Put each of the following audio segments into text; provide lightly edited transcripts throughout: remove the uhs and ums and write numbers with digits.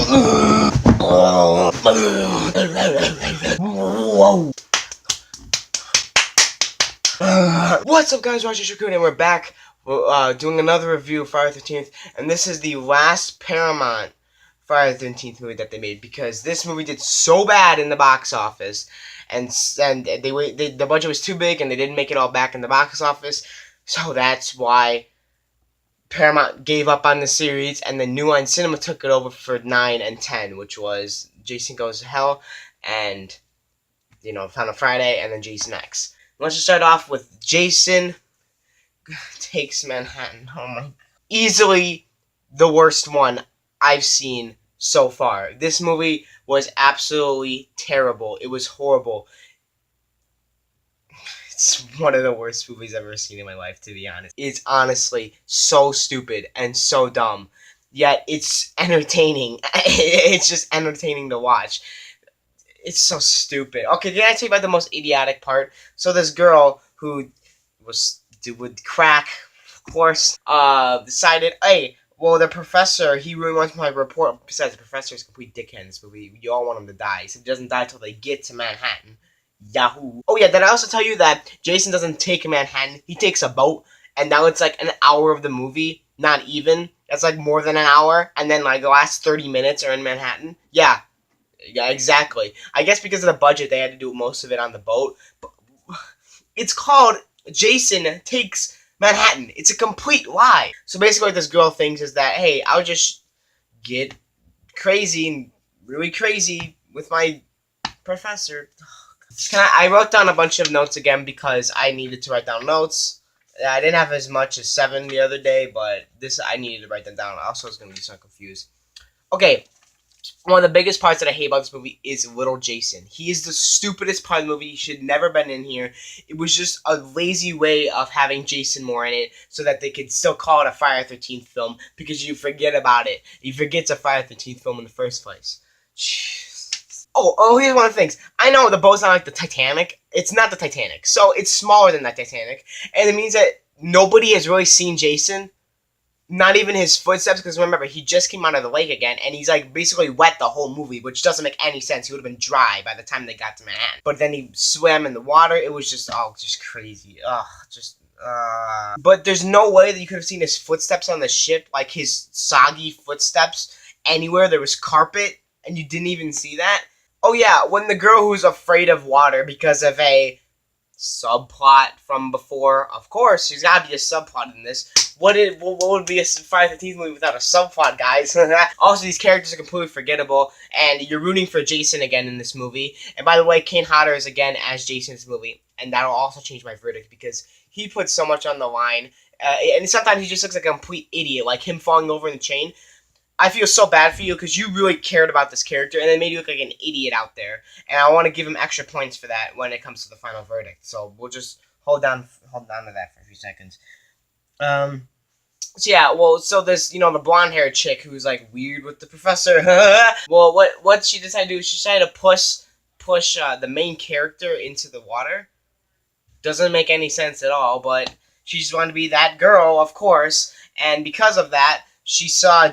What's up, guys? Rogneish and we're back doing another review of Friday the 13th, and this is the last Paramount Friday the 13th movie that they made, because this movie did so bad in the box office, and the budget was too big, and they didn't make it all back in the box office, so that's why Paramount gave up on the series, and then New Line Cinema took it over for 9 and 10, which was Jason Goes to Hell, and, Final Friday, and then Jason X. Let's just start off with Jason Takes Manhattan. Oh my. Easily the worst one I've seen so far. This movie was absolutely terrible. It was horrible. It's one of the worst movies I've ever seen in my life, to be honest. It's honestly so stupid and so dumb. Yet it's entertaining. It's just entertaining to watch. It's so stupid. Okay, did I tell you about the most idiotic part? So this girl who would crack, of course, decided, hey, well, the professor, he really wants my report. Besides, the professor is a complete dickhead in this movie. You all want him to die. So he doesn't die until they get to Manhattan. Yahoo. Oh yeah, did I also tell you that Jason doesn't take Manhattan? He takes a boat, and now it's like an hour of the movie. Not even. That's like more than an hour. And then like the last 30 minutes are in Manhattan. Yeah. Yeah, exactly. I guess because of the budget, they had to do most of it on the boat. But it's called Jason Takes Manhattan. It's a complete lie. So basically what this girl thinks is that, hey, I'll just get crazy and really crazy with my professor. I wrote down a bunch of notes again because I needed to write down notes. I didn't have as much as 7 the other day, but this I needed to write them down. Also, I was going to be so confused. Okay. One of the biggest parts that I hate about this movie is little Jason. He is the stupidest part of the movie. He should never been in here. It was just a lazy way of having Jason more in it so that they could still call it a Friday the 13th film, because you forget about it. You forget it's a Friday the 13th film in the first place. Jeez. Oh, here's one of the things. I know the boat's not like the Titanic. It's not the Titanic. So it's smaller than that Titanic. And it means that nobody has really seen Jason. Not even his footsteps, because remember, he just came out of the lake again, and he's like basically wet the whole movie, which doesn't make any sense. He would have been dry by the time they got to Manhattan. But then he swam in the water. It was just, just crazy. But there's no way that you could have seen his footsteps on the ship, like his soggy footsteps, anywhere. There was carpet, and you didn't even see that. Oh yeah, when the girl who's afraid of water because of a subplot from before, of course, there's gotta be a subplot in this. What would be a Friday the 13th movie without a subplot, guys? Also, these characters are completely forgettable, and you're rooting for Jason again in this movie. And by the way, Kane Hodder is again as Jason in this movie, and that'll also change my verdict, because he puts so much on the line, and sometimes he just looks like a complete idiot, like him falling over in the chain. I feel so bad for you, because you really cared about this character, and it made you look like an idiot out there. And I want to give him extra points for that when it comes to the final verdict. So we'll just hold down to that for a few seconds. So yeah, well, so this, the blonde-haired chick who's, like, weird with the professor. Well, what she decided to do, she decided to push the main character into the water. Doesn't make any sense at all, but she just wanted to be that girl, of course, and because of that, she saw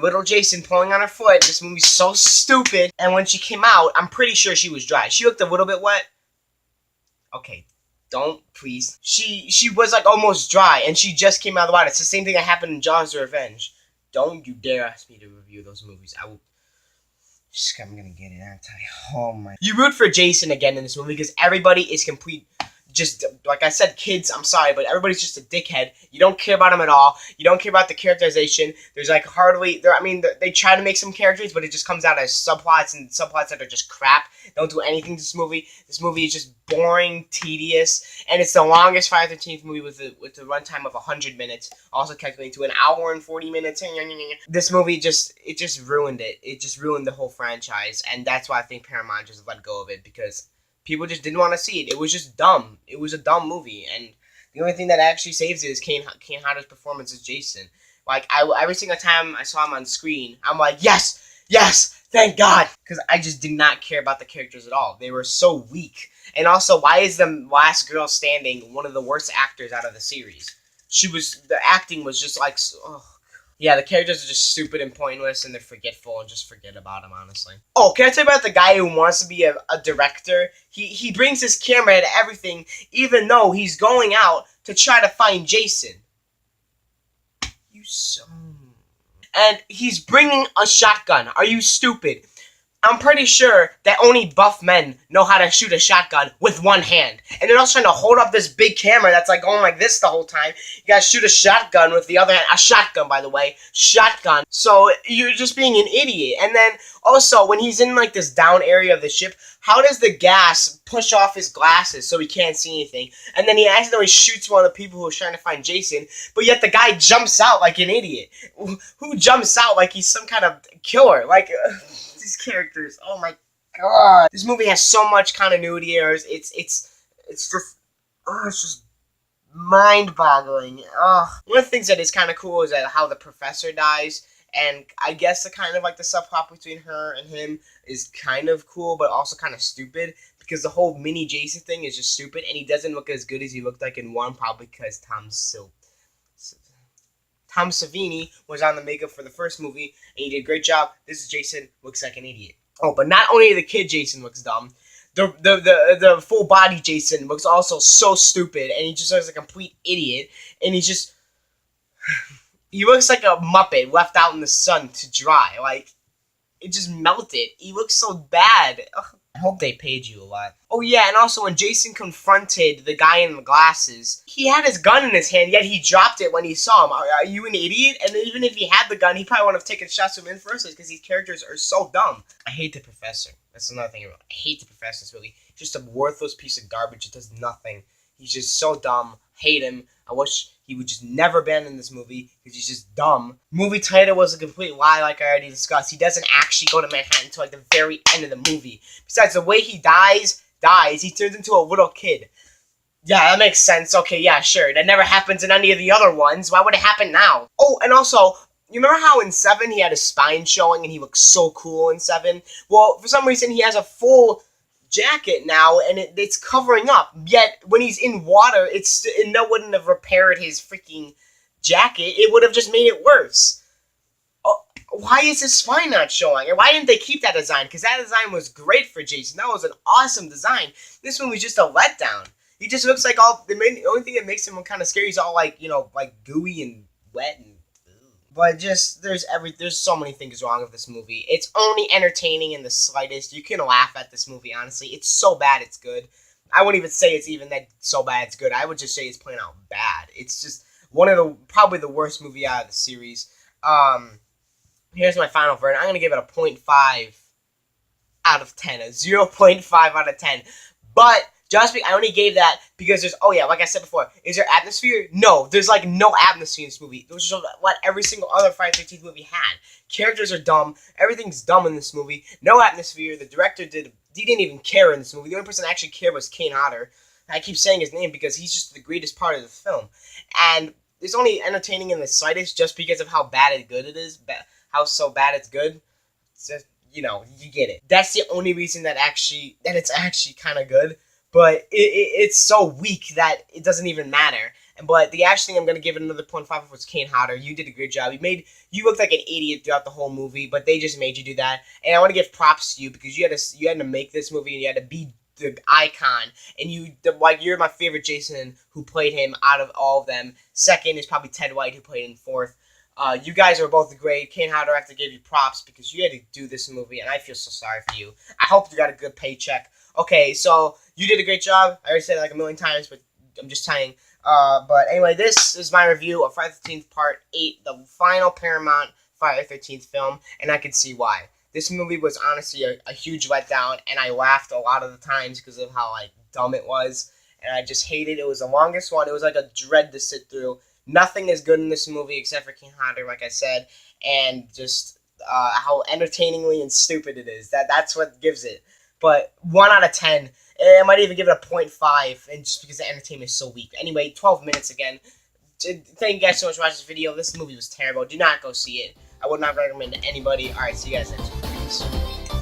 little Jason pulling on her foot. This movie's so stupid, and when she came out, I'm pretty sure she was dry. She looked a little bit wet. Okay. Don't, please. She was like almost dry, and she just came out of the water. It's the same thing that happened in Jaws: The Revenge. Don't you dare ask me to review those movies. I'm gonna get it, I'll tell you. Oh my. You root for Jason again in this movie because everybody is complete. Just, like I said, kids, I'm sorry, but everybody's just a dickhead. You don't care about them at all. You don't care about the characterization. There's, like, hardly... they try to make some characters, but it just comes out as subplots, and subplots that are just crap. Don't do anything to this movie. This movie is just boring, tedious, and it's the longest Friday the 13th movie with a runtime of 100 minutes, also calculating to an hour and 40 minutes. This movie just ruined it. It just ruined the whole franchise, and that's why I think Paramount just let go of it, because... people just didn't want to see it. It was just dumb. It was a dumb movie, and the only thing that actually saves it is Kane Hodder's performance as Jason. Like, every single time I saw him on screen, I'm like, yes, thank God, because I just did not care about the characters at all. They were so weak. And also, why is the last girl standing one of the worst actors out of the series? The acting was just like, Yeah, the characters are just stupid and pointless, and they're forgetful, and just forget about them, honestly. Oh, can I tell you about the guy who wants to be a director? He brings his camera to everything, even though he's going out to try to find Jason. You so... And he's bringing a shotgun. Are you stupid? I'm pretty sure that only buff men know how to shoot a shotgun with one hand. And they're also trying to hold up this big camera that's like going like this the whole time. You gotta shoot a shotgun with the other hand. A shotgun, by the way. Shotgun. So you're just being an idiot. And then also, when he's in like this down area of the ship, how does the gas push off his glasses so he can't see anything? And then he accidentally shoots one of the people who's trying to find Jason, but yet the guy jumps out like an idiot. Who jumps out like he's some kind of killer? Like... these characters. Oh my god. This movie has so much continuity errors. It's just mind-boggling. One of the things that is kind of cool is that how the professor dies, and I guess the kind of like the subplot between her and him is kind of cool, but also kind of stupid, because the whole mini Jason thing is just stupid, and he doesn't look as good as he looked like in 1, probably because Tom Savini was on the makeup for the first movie, and he did a great job. This is Jason, looks like an idiot. Oh, but not only the kid Jason looks dumb, the full body Jason looks also so stupid, and he just looks like a complete idiot, and he looks like a Muppet left out in the sun to dry. Like, it just melted. He looks so bad. Ugh. I hope they paid you a lot. Oh yeah, and also when Jason confronted the guy in the glasses, he had his gun in his hand, yet he dropped it when he saw him. Are you an idiot? And even if he had the gun, he probably wouldn't have taken shots at him in first place, because these characters are so dumb. I hate the professor. That's another thing. I hate the professor. It's really just a worthless piece of garbage. It does nothing. He's just so dumb. Hate him. I wish he would just never been in this movie, because he's just dumb. Movie title was a complete lie, like I already discussed. He doesn't actually go to Manhattan until like the very end of the movie. Besides, the way he dies, he turns into a little kid. Yeah, that makes sense. Okay, yeah, sure. That never happens in any of the other ones. Why would it happen now? Oh, and also, you remember how in 7 he had his spine showing and he looked so cool in 7? Well, for some reason he has a full jacket now, and it's covering up. Yet when he's in water, it wouldn't have repaired his freaking jacket. It would have just made it worse. Why is his spine not showing? And why didn't they keep that design? Because that design was great for Jason. That was an awesome design. This one was just a letdown. He just looks like the only thing that makes him kind of scary is all like, like gooey and wet and... But just, there's so many things wrong with this movie. It's only entertaining in the slightest. You can laugh at this movie, honestly. It's so bad it's good. I wouldn't even say it's even that so bad it's good. I would just say it's plain out bad. It's just probably the worst movie out of the series. Here's my final verdict. I'm going to give it a 0.5 out of 10. A 0.5 out of 10. But... I only gave that because there's, like I said before, is there atmosphere? No, there's like no atmosphere in this movie. Which is what every single other Friday the 13th movie had. Characters are dumb. Everything's dumb in this movie. No atmosphere. The director didn't even care in this movie. The only person that actually cared was Kane Hodder. I keep saying his name because he's just the greatest part of the film. And it's only entertaining in the slightest just because of how bad and good it is. How so bad it's good. It's just, you get it. That's the only reason that it's actually kind of good. But it's so weak that it doesn't even matter. But the actual thing I'm going to give it another 0.5 was Kane Hodder. You did a great job. You looked like an idiot throughout the whole movie, but they just made you do that. And I want to give props to you because you had to make this movie and you had to be the icon. And you're my favorite Jason who played him out of all of them. Second is probably Ted White who played in fourth. You guys are both great. Kane Hodder, I have to give you props because you had to do this movie, and I feel so sorry for you. I hope you got a good paycheck. Okay, so you did a great job. I already said it like a million times, but I'm just saying. But anyway, this is my review of Friday the 13th Part 8, the final Paramount Friday the 13th film, and I can see why. This movie was honestly a huge letdown, and I laughed a lot of the times because of how dumb it was, and I just hated it. It was the longest one. It was like a dread to sit through. Nothing is good in this movie except for Kane Hodder, like I said, and just how entertainingly and stupid it is. That's what gives it. But 1 out of 10. I might even give it a 0.5, and just because the entertainment is so weak. Anyway, 12 minutes again. Thank you guys so much for watching this video. This movie was terrible. Do not go see it. I would not recommend it to anybody. Alright, see you guys next week. Peace.